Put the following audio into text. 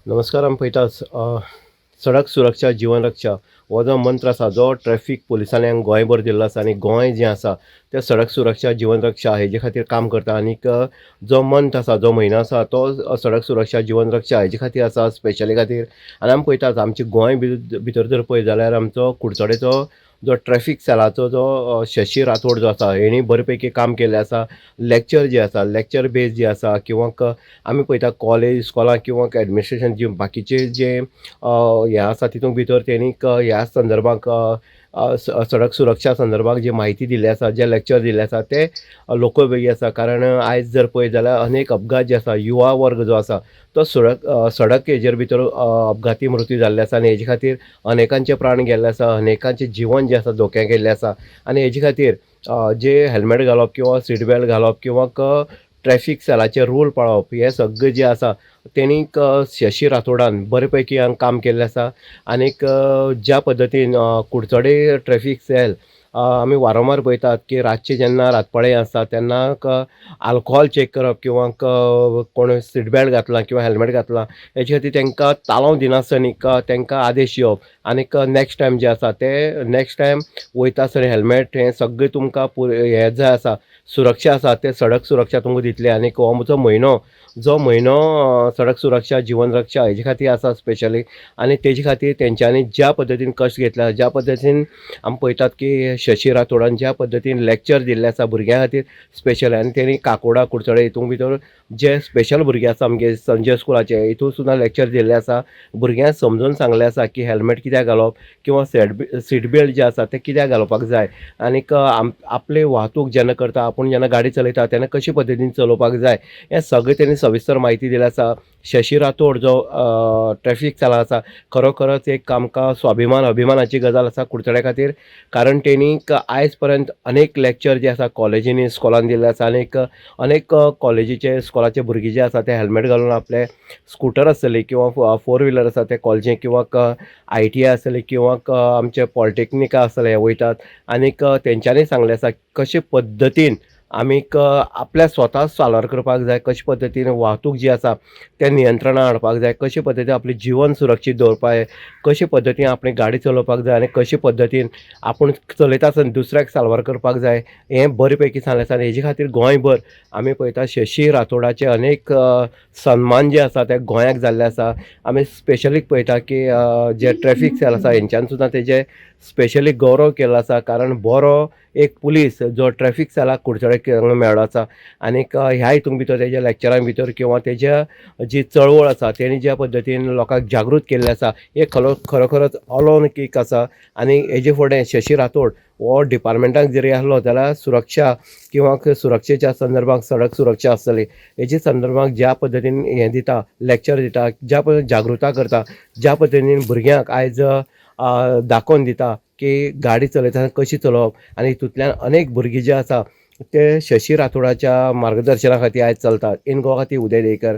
नमस्कार. आमी पळयतात सडक सुरक्षा जीवन रक्षा हो जो मंत्र आसा जो ट्रॅफिक पुलिसांनी हांगा गोंयभर दिल्लो आसा आनी गोंय जें आसा तें सडक सुरक्षा जीवन रक्षा हेजे खातीर काम करता. आनीक जो मंथ आसा जो म्हयनो आसा तो सडक सुरक्षा जीवन रक्षा हेजे खातीर आसा स्पेशली खातीर. आनी आमी पळयतात आमचे गोंय भितर जर पळयत जाल्यार आमचो कुडचडेचो जो ट्रॅफिक सेलाचो जो शशी राठोड जो आसा हेणी बरे पैकी काम केल्लें आसा. लेक्चर जे आसा लेक्चर बेज जे आसा किंवां आमी पळयता कॉलेज इस्कॉलां किंवां एडमिनिस्ट्रेशन जे बाकीचे जे हे आसा तितूंत भितर तेणी ह्या संदर्भांक सडक सुरक्षा संदर्भांत जी म्हायती दिल्ली आसा जे लेक्चर दिल्ले आसा ते लोकोपयोगी आसा. कारण आयज जर पळयत जाल्यार अनेक अपघात जे आसा युवा वर्ग जो आसा तो सडक हेजेर भितर अपघाती मृत्यू जाल्ले आसा आनी हेजे खातीर अनेकांचे प्राण गेल्ले आसा, अनेकांचें जिवन जें आसा धोक्याक येयल्लें आसा. आनी हेजे खातीर जे हेल्मेट घालप किंवां सीट बेल्ट घालप किंवां ट्रॅफिक सेलाचे रूल पाळप हे सगळें जें आसा तेणी शशी राठोडान बरे पैकी हांगा काम केल्लें आसा. आनीक ज्या पद्दतीन कुडचडे ट्रॅफिक सेल आमी वारंवार पळयतात की रातचे जेन्ना रातपळे आसता तेन्ना आल्कोहोल चॅक करप किंवां कोण सीट बेल्ट घातलां किंवां हेल्मेट घातलां हेजे खातीर तांकां ताळो दिनासतना तांकां आदेश येवप. आनीक नेक्स्ट टायम जे आसा ते नेक्स्ट टायम वयता आसतना हेल्मेट हें सगळें तुमकां हें जाय आसा सुरक्षा आसा ते सडक सुरक्षा तुमकां दितले. आनीक हो जो म्हयनो सडक सुरक्षा जीवन रक्षा हेजे खातीर आसा स्पेशली. आनी तेजे खातीर तेंच्यांनी ज्या पद्दतीन कश्ट घेतला ज्या पद्दतीन आमी पळयतात की शशी राठोडान ज्या पद्दतीन लेक्चर दिल्लें आसा भुरग्यां खातीर स्पेशल. आनी तेणी काकोडा कुडचडे हितून भितर जे स्पेशल भुरगे आसा आमगे संजय स्कुलाचे हितून सुद्दां लेक्चर दिल्लें आसा. भुरग्यांक समजून सांगलें आसा की हेल्मेट कित्याक घालप किंवां सीट बेल्ट जे आसा ते कित्याक घालपाक जाय. आनीक आपली वाहतूक जेन्ना करता आपूण जेन्ना गाडी चलयता तेन्ना कशे पद्दतीन चलोवपाक जाय हें सगळें तेणी सविस्तर म्हायती दिली आसा. शशी राठोड जो ट्रॅफिक सेला आसा खरोखरच एक आमकां अभिमानाची गजाल आसा कुडचड्या खातीर. कारण तेणी आयज पर्यंत अनेक लेक्चर जे आसा कॉलेजींनी इस्कॉलान दिल्ले आसा. अनेक कॉलेजीचे इस्कॉलाचे भुरगीं जे आसा ते हेल्मेट घालून आपले स्कुटर आसतली किंवां फोर व्हिलर आसा ते कॉलेजीक किंवां ITI आसतली किंवां आमचे पॉलिटेक्निका आसतले वयतात. आनीक तेंच्यांनी सांगलें आसा कशे पद्दतीन आमीक आपल्या स्वता साल्वार करपाक जाय, कशे पद्दतीन वाहतूक जी आसा तें नियंत्रणां हाडपाक जाय, कशे पद्दतीन आपलें जीवन सुरक्षीत दवरपाक जाय, कशे पद्दतीन आपली गाडी चलोवपाक जाय आनी कशे पद्दतीन आपूण चलयता आसतना दुसऱ्याक साल्वार करपाक जाय हें बरे पैकी सांगलें आसा. आनी हेजे खातीर गोंयभर आमी पळयता शशी राठोडाचे अनेक सन्मान जे आसा ते गोंयाक जाल्ले आसा. आमी स्पेशली पळयता की जे ट्रॅफिक सेल आसा हेंच्यांनी सुद्दां तेजे स्पेशली गौरव केल्लो आसा. कारण बरो एक पुलीस जो ट्रॅफिक सेलाक कुडचड्याक मेळ्ळो आसा. आनीक ह्या हितून भितर तेज्या लेक्चरां भितर किंवां तेज्या जी चळवळ आसा तेणी ज्या पद्दतीन लोकांक जागृत केल्लें आसा हें खरोखरच अलौकिक आसा. आनी हेजे फुडें शशी राठोड हो डिपार्टमेंटाक जरी आहलो जाल्यार सुरक्षा किंवां सुरक्षेच्या संदर्भांत सडक सुरक्षा आसतली हेजे संदर्भांत ज्या पद्दतीन हें दिता लेक्चर दिता, ज्या पद्दतीन जागृताय करता, ज्या पद्दतीन भुरग्यांक आयज दाखोवन दिता की गाडी चलयतना कशी चलोवप. आनी हितूंतल्यान अनेक भुरगीं जे आसा ते शशी राठोडाच्या मार्गदर्शना खातीर आयज चलतात. इन गोवा खातीर उदय देयकर.